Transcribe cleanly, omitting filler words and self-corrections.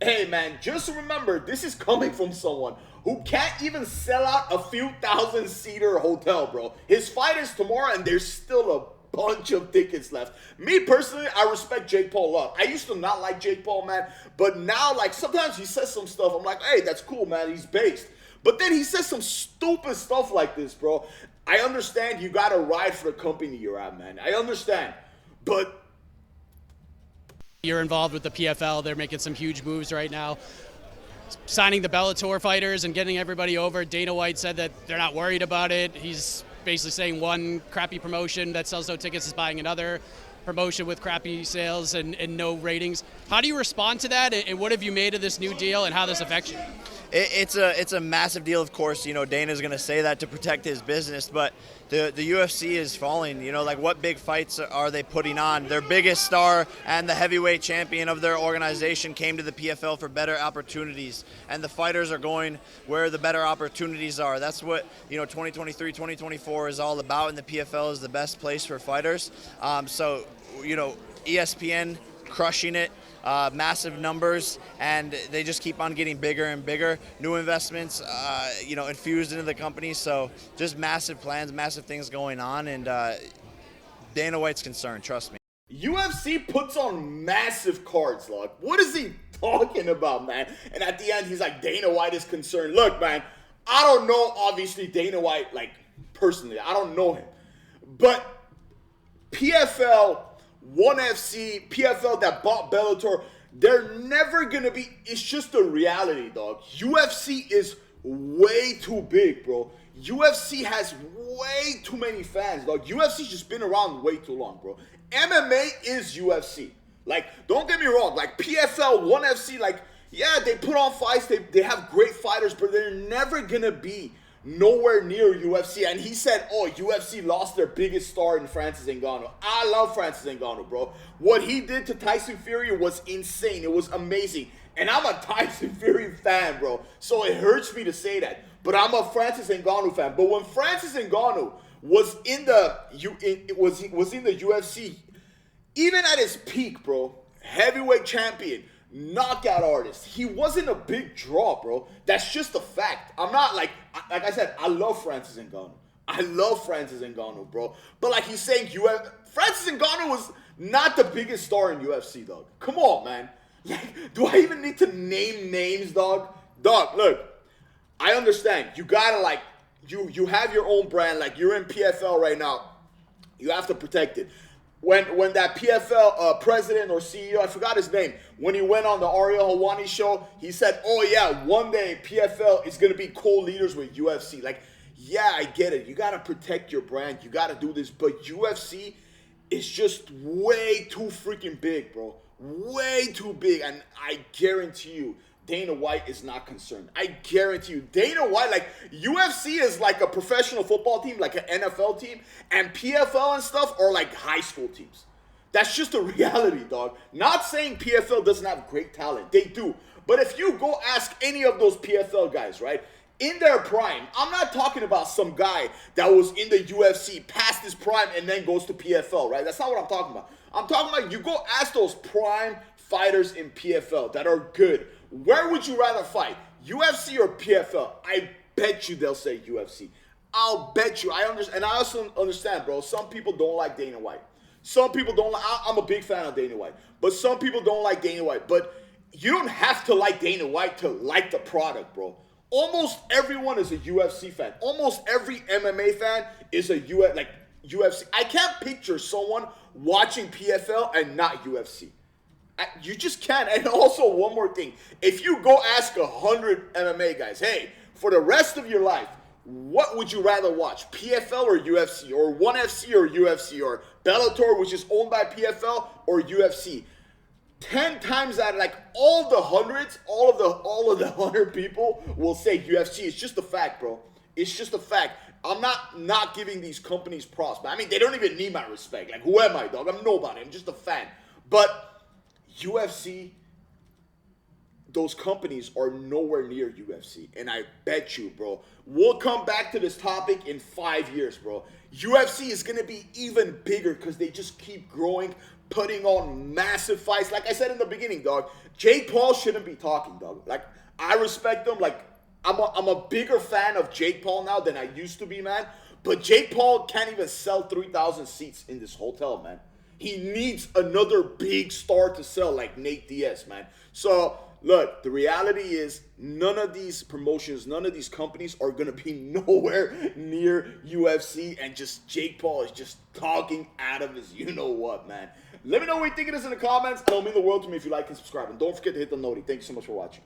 Hey man, just remember this is coming from someone who can't even sell out a few thousand-seater hotel, bro. His fight is tomorrow and there's still a bunch of tickets left. Me personally, I respect Jake Paul a lot. I used to not like Jake Paul, man, but now like sometimes he says some stuff, I'm like, hey, that's cool, man, he's based. But then he says some stupid stuff like this, bro. I understand you gotta ride for the company you're at, man. I understand. But you're involved with the PFL. They're making some huge moves right now, signing the Bellator fighters and getting everybody over. Dana White said that they're not worried about it. He's basically saying one crappy promotion that sells no tickets is buying another promotion with crappy sales and no ratings. How do you respond to that, and what have you made of this new deal and how this affects you? It's a massive deal, of course. You know, Dana's going to say that to protect his business, but the UFC is falling. You know, like what big fights are they putting on? Their biggest star and the heavyweight champion of their organization came to the PFL for better opportunities, and the fighters are going where the better opportunities are. That's what, you know, 2023, 2024 is all about, and the PFL is the best place for fighters. So, you know, ESPN crushing it. Massive numbers, and they just keep on getting bigger and bigger. New investments, you know, infused into the company. So just massive plans, massive things going on, and Dana White's concerned, trust me. UFC puts on massive cards, look. What is he talking about, man? And at the end, he's like, Dana White is concerned. Look, man, I don't know, obviously, Dana White, like, personally. I don't know him. But PFL, ONE FC, PFL that bought Bellator, they're never gonna be, it's just a reality, dog. UFC is way too big, bro. UFC has way too many fans, dog. UFC's just been around way too long, bro. MMA is UFC. Like, don't get me wrong, like PFL, ONE FC, like, yeah, they put on fights, they have great fighters, but they're never gonna be nowhere near UFC. And he said, oh, UFC lost their biggest star in Francis Ngannou. I love Francis Ngannou, bro. What he did to Tyson Fury was insane. It was amazing. And I'm a Tyson Fury fan, bro. So it hurts me to say that. But I'm a Francis Ngannou fan. But when Francis Ngannou was in the UFC, even at his peak, bro, heavyweight champion, knockout artist, he wasn't a big draw, bro. That's just a fact. I'm not like I said, I love Francis Ngannou. I love Francis Ngannou, bro. But like he's saying, Francis Ngannou was not the biggest star in UFC, dog. Come on, man. Like, do I even need to name names, dog? Dog, look, I understand. You gotta like, you have your own brand. Like, you're in PFL right now. You have to protect it. When that PFL president or CEO, I forgot his name, when he went on the Ariel Helwani show, he said, oh yeah, one day PFL is going to be co-leaders with UFC. Like, yeah, I get it. You got to protect your brand. You got to do this. But UFC is just way too freaking big, bro. Way too big. And I guarantee you, Dana White is not concerned. I guarantee you. Dana White, like, UFC is like a professional football team, like an NFL team, and PFL and stuff are like high school teams. That's just a reality, dog. Not saying PFL doesn't have great talent. They do. But if you go ask any of those PFL guys, right, in their prime, I'm not talking about some guy that was in the UFC, past his prime, and then goes to PFL, right? That's not what I'm talking about. I'm talking about you go ask those prime fighters in PFL that are good. Where would you rather fight, UFC or PFL? I bet you they'll say UFC. I'll bet you. I understand, and I also understand, bro. Some people don't like Dana White. Some people don't like. I'm a big fan of Dana White, but some people don't like Dana White. But you don't have to like Dana White to like the product, bro. Almost everyone is a UFC fan. Almost every MMA fan is a UFC. I can't picture someone watching PFL and not UFC. You just can't. And also, one more thing. If you go ask 100 MMA guys, hey, for the rest of your life, what would you rather watch? PFL or UFC? Or ONE FC or UFC? Or Bellator, which is owned by PFL, or UFC? 10 times out of like all the hundreds, all of the 100 people will say UFC. It's just a fact, bro. It's just a fact. I'm not giving these companies props, but I mean, they don't even need my respect. Like, who am I, dog? I'm nobody. I'm just a fan. But UFC, those companies are nowhere near UFC. And I bet you, bro, we'll come back to this topic in 5 years, bro. UFC is going to be even bigger because they just keep growing, putting on massive fights. Like I said in the beginning, dog, Jake Paul shouldn't be talking, dog. Like, I respect him. Like, I'm a bigger fan of Jake Paul now than I used to be, man. But Jake Paul can't even sell 3,000 seats in this hotel, man. He needs another big star to sell like Nate Diaz, man. So, look, the reality is none of these promotions, none of these companies are going to be nowhere near UFC. And just Jake Paul is just talking out of his you-know-what, man. Let me know what you think of this in the comments. It'll mean the world to me if you like and subscribe. And don't forget to hit the noti. Thank you so much for watching.